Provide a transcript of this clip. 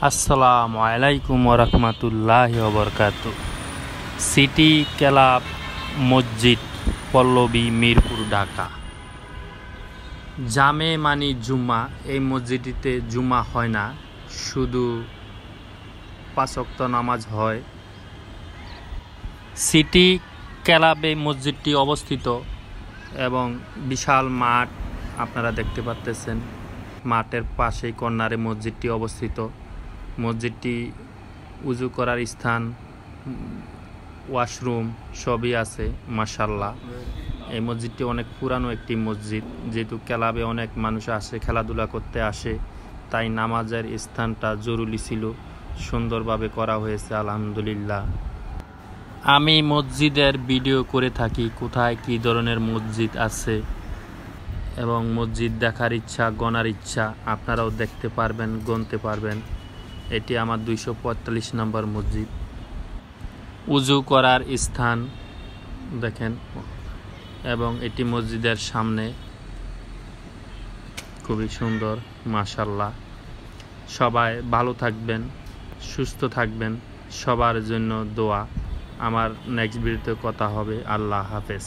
আসসালামু আলাইকুম ওরহমতুল্লাহি ওবরকাতু। সিটি ক্লাব মসজিদ, পল্লবী, মিরপুর, ঢাকা। জামে মানি জুম্মা। এই মসজিদটিতে জুম্মা হয় না, শুধু 5 ওয়াক্ত নামাজ হয়। সিটি ক্লাবে মসজিদটি অবস্থিত এবং বিশাল মাঠ আপনারা দেখতে পাচ্ছেন। মাঠের পাশেই কর্নারে মসজিদটি অবস্থিত। মসজিদটি উজু করার স্থান, ওয়াশরুম সবই আছে মাশাআল্লাহ। এই মসজিদটি অনেক পুরানো একটি মসজিদ, যেহেতু ক্লাবে অনেক মানুষ আসে, খেলাধুলা করতে আসে, তাই নামাজের স্থানটা জরুরি ছিল। সুন্দরভাবে করা হয়েছে আলহামদুলিল্লাহ। আমি মসজিদের ভিডিও করে থাকি, কোথায় কী ধরনের মসজিদ আছে এবং মসজিদ দেখার ইচ্ছা, গণার ইচ্ছা, আপনারাও দেখতে পারবেন, গণতে পারবেন। এটি আমার 245 নম্বর মসজিদ। উজু করার স্থান দেখেন, এবং এটি মসজিদের সামনে, খুবই সুন্দর মাশাআল্লাহ। সবাই ভালো থাকবেন, সুস্থ থাকবেন, সবার জন্য দোয়া। আমার নেক্সট ভিডিওতে কথা হবে। আল্লাহ হাফেজ।